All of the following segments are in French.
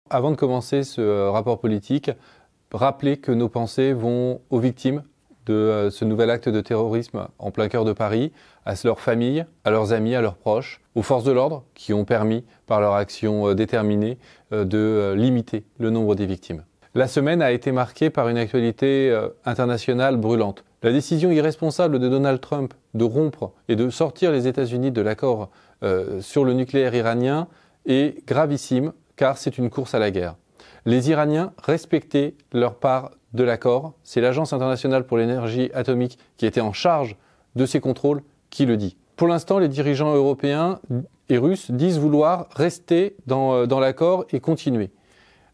Avant de commencer ce rapport politique, rappeler que nos pensées vont aux victimes de ce nouvel acte de terrorisme en plein cœur de Paris, à leurs familles, à leurs amis, à leurs proches, aux forces de l'ordre qui ont permis, par leur action déterminée, de limiter le nombre des victimes. La semaine a été marquée par une actualité internationale brûlante. La décision irresponsable de Donald Trump de rompre et de sortir les États-Unis de l'accord sur le nucléaire iranien est gravissime, car c'est une course à la guerre. Les Iraniens respectaient leur part de l'accord. C'est l'Agence internationale pour l'énergie atomique qui était en charge de ces contrôles qui le dit. Pour l'instant, les dirigeants européens et russes disent vouloir rester dans l'accord et continuer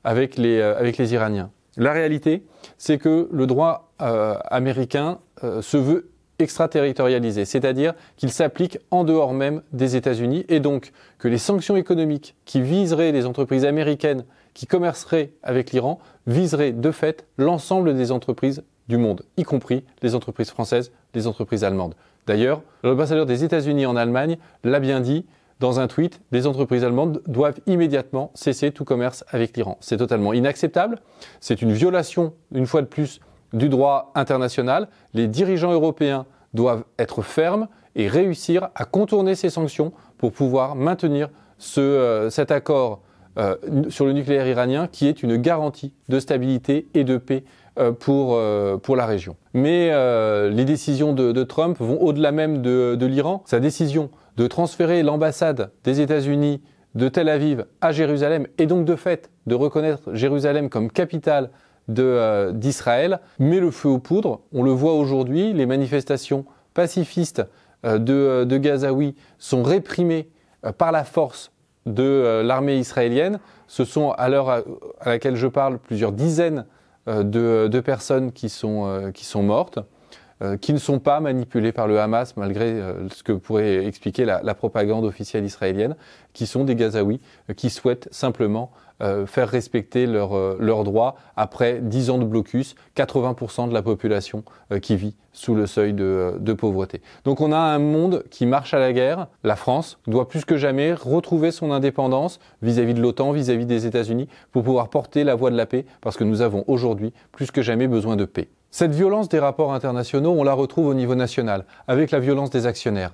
avec les Iraniens. La réalité, c'est que le droit américain se veut extraterritorialisé, c'est-à-dire qu'il s'applique en dehors même des États-Unis et donc que les sanctions économiques qui viseraient les entreprises américaines qui commerceraient avec l'Iran viseraient de fait l'ensemble des entreprises du monde, y compris les entreprises françaises, les entreprises allemandes. D'ailleurs, l'ambassadeur des États-Unis en Allemagne l'a bien dit dans un tweet, les entreprises allemandes doivent immédiatement cesser tout commerce avec l'Iran. C'est totalement inacceptable, c'est une violation, une fois de plus, du droit international. Les dirigeants européens doivent être fermes et réussir à contourner ces sanctions pour pouvoir maintenir cet accord sur le nucléaire iranien qui est une garantie de stabilité et de paix pour la région. Mais les décisions de Trump vont au-delà même de l'Iran. Sa décision de transférer l'ambassade des États-Unis de Tel Aviv à Jérusalem et donc de fait de reconnaître Jérusalem comme capitale d'Israël met le feu aux poudres. On le voit aujourd'hui, les manifestations pacifistes de Gazaouis sont réprimées par la force de l'armée israélienne. Ce sont, à l'heure à laquelle je parle, plusieurs dizaines de personnes qui sont mortes, qui ne sont pas manipulées par le Hamas, malgré ce que pourrait expliquer la propagande officielle israélienne, qui sont des Gazaouis qui souhaitent simplement faire respecter leurs droits après 10 ans de blocus, 80% de la population qui vit sous le seuil de pauvreté. Donc on a un monde qui marche à la guerre. La France doit plus que jamais retrouver son indépendance vis-à-vis de l'OTAN, vis-à-vis des États-Unis, pour pouvoir porter la voix de la paix, parce que nous avons aujourd'hui plus que jamais besoin de paix. Cette violence des rapports internationaux, on la retrouve au niveau national, avec la violence des actionnaires.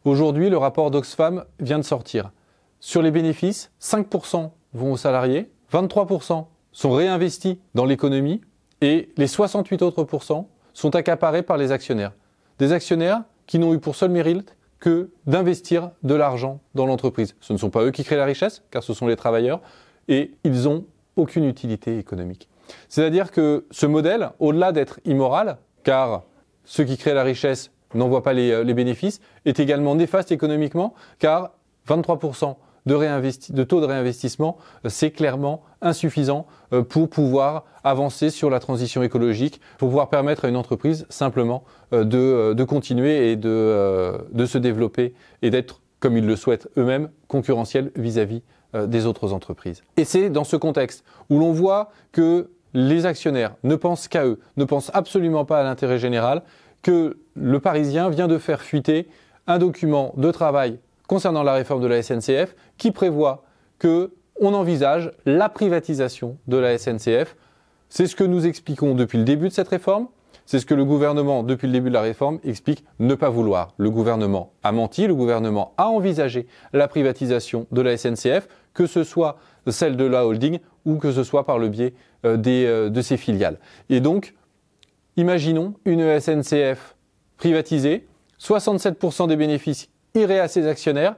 Aujourd'hui, le rapport d'Oxfam vient de sortir. Sur les bénéfices, 5% vont aux salariés, 23% sont réinvestis dans l'économie et les 68 autres pourcents sont accaparés par les actionnaires. Des actionnaires qui n'ont eu pour seul mérite que d'investir de l'argent dans l'entreprise. Ce ne sont pas eux qui créent la richesse, car ce sont les travailleurs, et ils n'ont aucune utilité économique. C'est-à-dire que ce modèle, au-delà d'être immoral, car ceux qui créent la richesse n'en voient pas les bénéfices, est également néfaste économiquement, car 23% de taux de réinvestissement, c'est clairement insuffisant pour pouvoir avancer sur la transition écologique, pour pouvoir permettre à une entreprise simplement de continuer et de se développer et d'être, comme ils le souhaitent eux-mêmes, concurrentiels vis-à-vis des autres entreprises. Et c'est dans ce contexte où l'on voit que les actionnaires ne pensent qu'à eux, ne pensent absolument pas à l'intérêt général, que le Parisien vient de faire fuiter un document de travail concernant la réforme de la SNCF qui prévoit qu'on envisage la privatisation de la SNCF. C'est ce que nous expliquons depuis le début de cette réforme. C'est ce que le gouvernement, depuis le début de la réforme, explique ne pas vouloir. Le gouvernement a menti, le gouvernement a envisagé la privatisation de la SNCF, que ce soit celle de la holding ou que ce soit par le biais de ses filiales. Et donc, imaginons une SNCF privatisée, 67% des bénéfices iraient à ses actionnaires,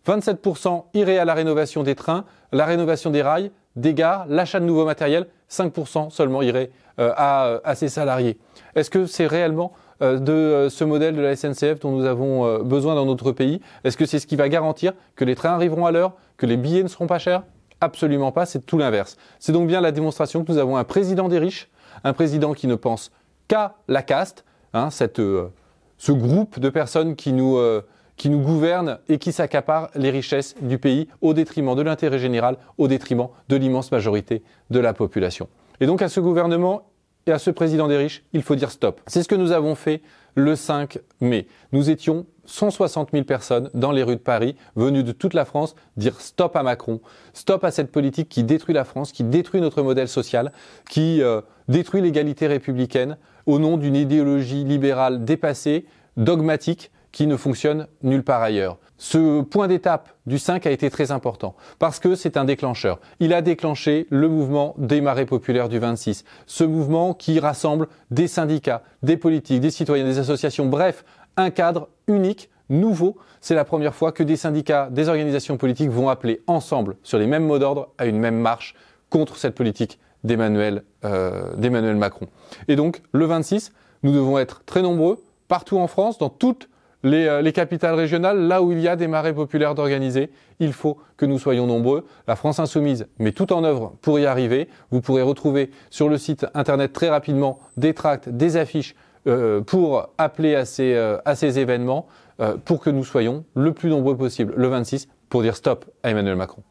27% iraient à la rénovation des trains, la rénovation des rails, des gares, l'achat de nouveaux matériels, 5% seulement iraient à ses salariés. Est-ce que c'est réellement de ce modèle de la SNCF dont nous avons besoin dans notre pays? Est-ce que c'est ce qui va garantir que les trains arriveront à l'heure, que les billets ne seront pas chers? Absolument pas, c'est tout l'inverse. C'est donc bien la démonstration que nous avons un président des riches, un président qui ne pense qu'à la caste, ce groupe de personnes qui nous gouvernent et qui s'accaparent les richesses du pays au détriment de l'intérêt général, au détriment de l'immense majorité de la population. Et donc à ce gouvernement, et à ce président des riches, il faut dire stop. C'est ce que nous avons fait le 5 mai. Nous étions 160 000 personnes dans les rues de Paris, venues de toute la France, dire stop à Macron, stop à cette politique qui détruit la France, qui détruit notre modèle social, qui détruit l'égalité républicaine au nom d'une idéologie libérale dépassée, dogmatique, qui ne fonctionne nulle part ailleurs. Ce point d'étape du 5 a été très important parce que c'est un déclencheur. Il a déclenché le mouvement des marées populaires du 26. Ce mouvement qui rassemble des syndicats, des politiques, des citoyens, des associations, bref, un cadre unique, nouveau. C'est la première fois que des syndicats, des organisations politiques vont appeler ensemble, sur les mêmes mots d'ordre, à une même marche contre cette politique d'Emmanuel Macron. Et donc, le 26, nous devons être très nombreux, partout en France, dans toutes les capitales régionales, là où il y a des marées populaires d'organiser, il faut que nous soyons nombreux. La France Insoumise met tout en œuvre pour y arriver. Vous pourrez retrouver sur le site internet très rapidement des tracts, des affiches pour appeler à ces événements pour que nous soyons le plus nombreux possible le 26 pour dire stop à Emmanuel Macron.